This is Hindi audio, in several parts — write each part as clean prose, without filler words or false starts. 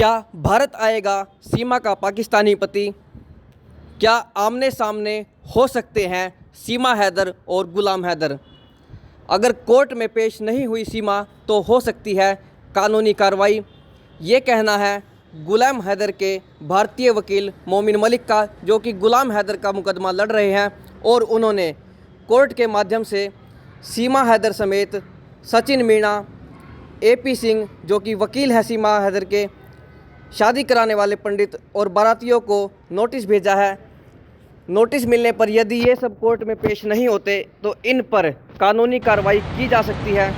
क्या भारत आएगा सीमा का पाकिस्तानी पति? क्या आमने सामने हो सकते हैं सीमा हैदर और गुलाम हैदर? अगर कोर्ट में पेश नहीं हुई सीमा तो हो सकती है कानूनी कार्रवाई। ये कहना है गुलाम हैदर के भारतीय वकील मोमिन मलिक का, जो कि गुलाम हैदर का मुकदमा लड़ रहे हैं और उन्होंने कोर्ट के माध्यम से सीमा हैदर समेत सचिन मीणा, AP सिंह जो कि वकील है सीमा हैदर के, शादी कराने वाले पंडित और बारातियों को नोटिस भेजा है। नोटिस मिलने पर यदि ये सब कोर्ट में पेश नहीं होते तो इन पर कानूनी कार्रवाई की जा सकती है।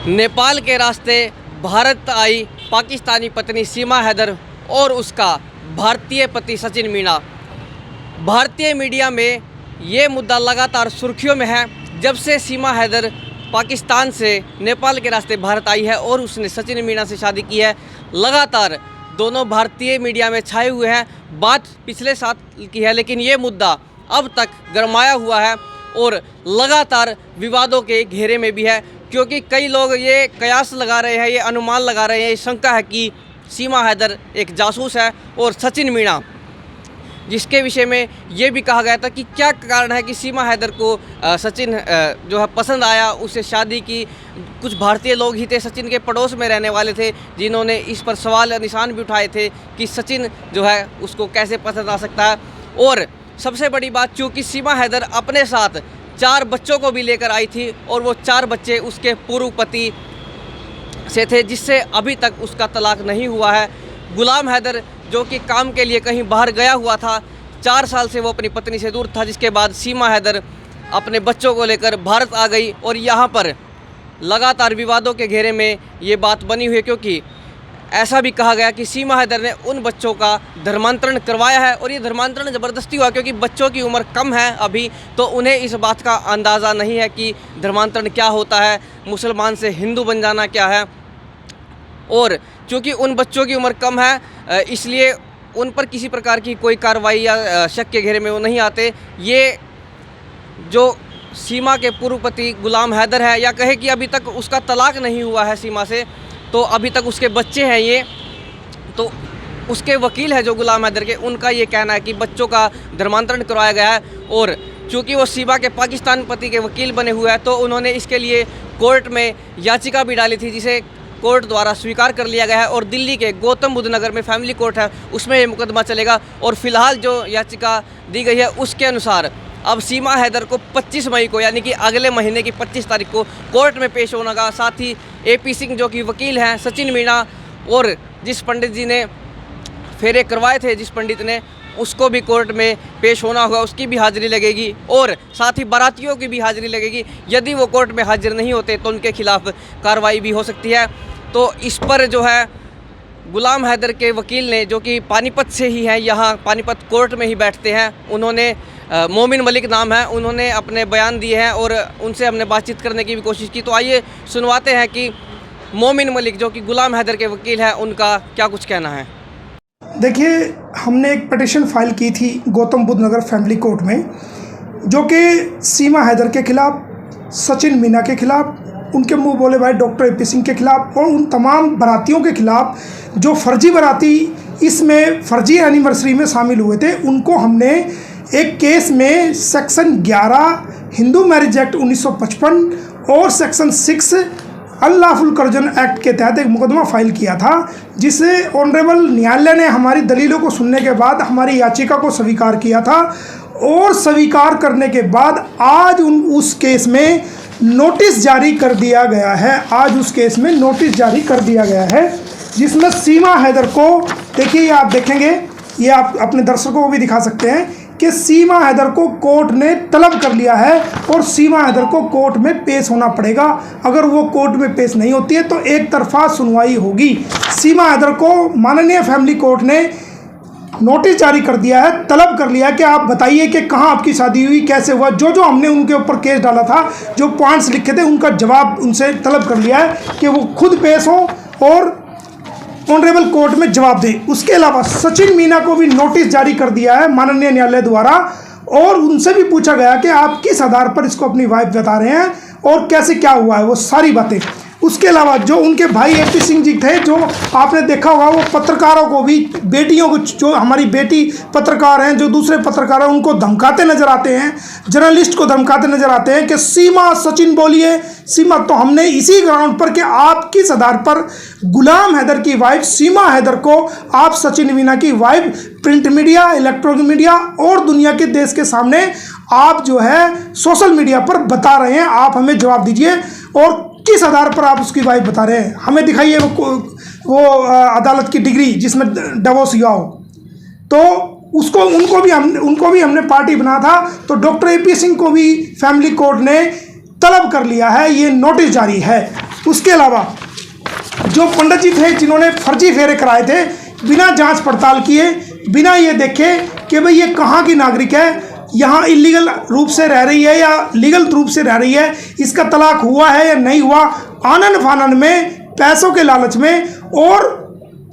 नेपाल के रास्ते भारत आई पाकिस्तानी पत्नी सीमा हैदर और उसका भारतीय पति सचिन मीणा। भारतीय मीडिया में ये मुद्दा लगातार सुर्खियों में है जब से सीमा हैदर पाकिस्तान से नेपाल के रास्ते भारत आई है और उसने सचिन मीणा से शादी की है। लगातार दोनों भारतीय मीडिया में छाए हुए हैं। बात पिछले साल की है, लेकिन ये मुद्दा अब तक गरमाया हुआ है और लगातार विवादों के घेरे में भी है, क्योंकि कई लोग ये कयास लगा रहे हैं, ये अनुमान लगा रहे हैं, ये शंका है कि सीमा हैदर एक जासूस है और सचिन मीणा, जिसके विषय में ये भी कहा गया था कि क्या कारण है कि सीमा हैदर को सचिन जो है पसंद आया, उससे शादी की। कुछ भारतीय लोग ही थे, सचिन के पड़ोस में रहने वाले थे, जिन्होंने इस पर सवाल निशान भी उठाए थे कि सचिन जो है उसको कैसे पसंद आ सकता है। और सबसे बड़ी बात, चूँकि सीमा हैदर अपने साथ 4 बच्चों को भी लेकर आई थी और वो 4 बच्चे उसके पूर्व पति से थे, जिससे अभी तक उसका तलाक नहीं हुआ है। गुलाम हैदर जो कि काम के लिए कहीं बाहर गया हुआ था, 4 साल से वो अपनी पत्नी से दूर था, जिसके बाद सीमा हैदर अपने बच्चों को लेकर भारत आ गई और यहाँ पर लगातार विवादों के घेरे में ये बात बनी हुई है, क्योंकि ऐसा भी कहा गया कि सीमा हैदर ने उन बच्चों का धर्मांतरण करवाया है और ये धर्मांतरण ज़बरदस्ती हुआ, क्योंकि बच्चों की उम्र कम है अभी, तो उन्हें इस बात का अंदाज़ा नहीं है कि धर्मांतरण क्या होता है, मुसलमान से हिंदू बन जाना क्या है। और चूँकि उन बच्चों की उम्र कम है, इसलिए उन पर किसी प्रकार की कोई कार्रवाई या शक के घेरे में वो नहीं आते। ये जो सीमा के पूर्व पति गुलाम हैदर है, या कहे कि अभी तक उसका तलाक नहीं हुआ है सीमा से, तो अभी तक उसके बच्चे हैं ये, तो उसके वकील है जो गुलाम हैदर के, उनका ये कहना है कि बच्चों का धर्मांतरण करवाया गया है। और चूँकि वो सीमा के पाकिस्तान पति के वकील बने हुए हैं, तो उन्होंने इसके लिए कोर्ट में याचिका भी डाली थी, जिसे कोर्ट द्वारा स्वीकार कर लिया गया है। और दिल्ली के गौतम बुद्ध नगर में फैमिली कोर्ट है, उसमें ये मुकदमा चलेगा। और फिलहाल जो याचिका दी गई है उसके अनुसार अब सीमा हैदर को 25 मई को, यानी कि अगले महीने की 25 तारीख को कोर्ट में पेश होना का। साथ ही AP सिंह जो कि वकील हैं, सचिन मीणा, और जिस पंडित जी ने फेरे करवाए थे, जिस पंडित ने, उसको भी कोर्ट में पेश होना होगा, उसकी भी हाजिरी लगेगी। और साथ ही बारातियों की भी हाजिरी लगेगी। यदि वो कोर्ट में हाजिर नहीं होते तो उनके खिलाफ कार्रवाई भी हो सकती है। तो इस पर जो है गुलाम हैदर के वकील ने, जो कि पानीपत से ही हैं, यहाँ पानीपत कोर्ट में ही बैठते हैं, उन्होंने मोमिन मलिक नाम है, उन्होंने अपने बयान दिए हैं और उनसे हमने बातचीत करने की भी कोशिश की। तो आइए सुनवाते हैं कि मोमिन मलिक जो कि गुलाम हैदर के वकील हैं, उनका क्या कुछ कहना है। देखिए, हमने एक पिटीशन फाइल की थी गौतम बुद्ध नगर फैमिली कोर्ट में, जो कि सीमा हैदर के खिलाफ, सचिन मीणा के खिलाफ, उनके मुंह बोले भाई डॉक्टर AP सिंह के खिलाफ और उन तमाम बारातियों के खिलाफ जो फर्जी बाराती इसमें फर्जी एनिवर्सरी में शामिल हुए थे, उनको हमने एक केस में सेक्शन 11 हिंदू मैरिज एक्ट 1955 और सेक्शन 6 अनलॉफुल कन्वर्जन एक्ट के तहत एक मुकदमा फाइल किया था, जिसे ऑनरेबल न्यायालय ने हमारी दलीलों को सुनने के बाद हमारी याचिका को स्वीकार किया था। और स्वीकार करने के बाद आज उस केस में नोटिस जारी कर दिया गया है। आज उस केस में नोटिस जारी कर दिया गया है, जिसमें सीमा हैदर को, देखिए ये आप देखेंगे, ये आप अपने दर्शकों को भी दिखा सकते हैं कि सीमा हैदर को कोर्ट ने तलब कर लिया है और सीमा हैदर को कोर्ट में पेश होना पड़ेगा। अगर वो कोर्ट में पेश नहीं होती है तो एक तरफा सुनवाई होगी। सीमा हैदर को माननीय फैमिली कोर्ट ने नोटिस जारी कर दिया है, तलब कर लिया है कि आप बताइए कि कहाँ आपकी शादी हुई, कैसे हुआ। जो हमने उनके ऊपर केस डाला था, जो पॉइंट्स लिखे थे, उनका जवाब उनसे तलब कर लिया है कि वो खुद पेश हो और ऑनरेबल कोर्ट में जवाब दे। उसके अलावा सचिन मीणा को भी नोटिस जारी कर दिया है माननीय न्यायालय द्वारा, और उनसे भी पूछा गया कि आप किस आधार पर इसको अपनी वाइफ बता रहे हैं और कैसे क्या हुआ है, वो सारी बातें। उसके अलावा जो उनके भाई एपी सिंह जी थे, जो आपने देखा होगा वो पत्रकारों को भी, बेटियों को, जो हमारी बेटी पत्रकार हैं, जो दूसरे पत्रकार हैं, उनको धमकाते नजर आते हैं, जर्नलिस्ट को धमकाते नजर आते हैं कि सीमा सचिन बोलिए सीमा। तो हमने इसी ग्राउंड पर कि आप किस आधार पर गुलाम हैदर की वाइफ सीमा हैदर को आप सचिन मीना की wife print media, electronic media और दुनिया के देश के सामने आप जो है सोशल मीडिया पर बता रहे हैं, आप हमें जवाब दीजिए। और किस आधार पर आप उसकी वाइफ बता रहे हैं, हमें दिखाइए वो अदालत की डिग्री जिसमें डिवोर्स हुआ हो। तो उसको उनको भी हमने पार्टी बना था। तो डॉक्टर एपी सिंह को भी फैमिली कोर्ट ने तलब कर लिया है, ये नोटिस जारी है। उसके अलावा जो पंडित जी थे जिन्होंने फर्जी फेरे कराए थे बिना जांच पड़ताल किए, बिना ये देखे कि भाई ये कहाँ की नागरिक है, यहाँ इलीगल रूप से रह रही है या लीगल रूप से रह रही है, इसका तलाक हुआ है या नहीं हुआ, आनन फानन में, पैसों के लालच में और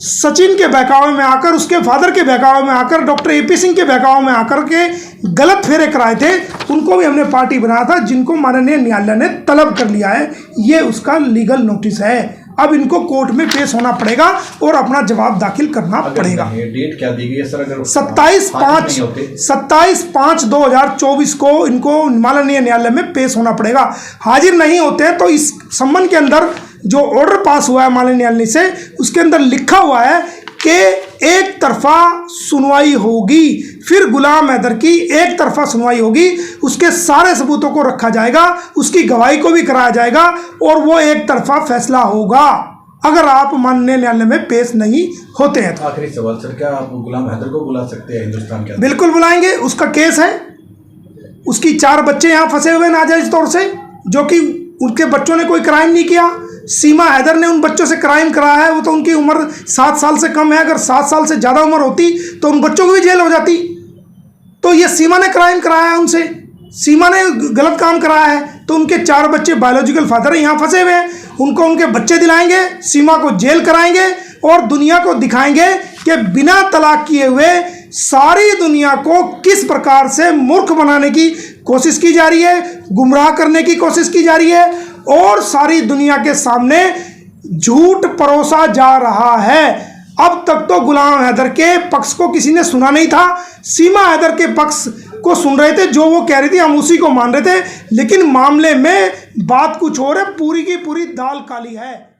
सचिन के बहकावे में आकर, उसके फादर के बहकावे में आकर, डॉक्टर एपी सिंह के बहकावे में आकर के गलत फेरे कराए थे, उनको भी हमने पार्टी बनाया था, जिनको माननीय न्यायालय ने तलब कर लिया है। ये उसका लीगल नोटिस है। अब इनको कोर्ट में पेश होना पड़ेगा और अपना जवाब दाखिल करना पड़ेगा। डेट क्या दी गई है सर? अगर 27/5/2024 को इनको माननीय न्यायालय में पेश होना पड़ेगा। हाजिर नहीं होते हैं तो इस संबंध के अंदर जो ऑर्डर पास हुआ है माननीय न्यायालय से, उसके अंदर लिखा हुआ है कि एक तरफा सुनवाई होगी, फिर गुलाम हैदर की एक तरफा सुनवाई होगी, उसके सारे सबूतों को रखा जाएगा, उसकी गवाही को भी कराया जाएगा और वो एक तरफा फैसला होगा अगर आप माननीय न्यायालय में पेश नहीं होते हैं तो। आखिरी सवाल सर, क्या आप गुलाम हैदर को बुला सकते हैं हिंदुस्तान के अंदर? बिल्कुल बुलाएंगे, उसका केस है, उसकी 4 बच्चे यहाँ फंसे हुए नाजायज तौर से, जो कि उनके बच्चों ने कोई क्राइम नहीं किया। सीमा हैदर ने उन बच्चों से क्राइम कराया है, वो तो उनकी उम्र 7 साल से कम है, अगर 7 साल से ज़्यादा उम्र होती तो उन बच्चों को भी जेल हो जाती। तो ये सीमा ने क्राइम कराया है उनसे, सीमा ने गलत काम कराया है, तो उनके 4 बच्चे बायोलॉजिकल फादर यहाँ फंसे हुए हैं, उनको उनके बच्चे दिलाएंगे, सीमा को जेल कराएंगे और दुनिया को दिखाएंगे कि बिना तलाक किए हुए सारी दुनिया को किस प्रकार से मूर्ख बनाने की कोशिश की जा रही है, गुमराह करने की कोशिश की जा रही है और सारी दुनिया के सामने झूठ परोसा जा रहा है। अब तक तो गुलाम हैदर के पक्ष को किसी ने सुना नहीं था, सीमा हैदर के पक्ष को सुन रहे थे, जो वो कह रही थी हम उसी को मान रहे थे, लेकिन मामले में बात कुछ और है, पूरी की पूरी दाल काली है।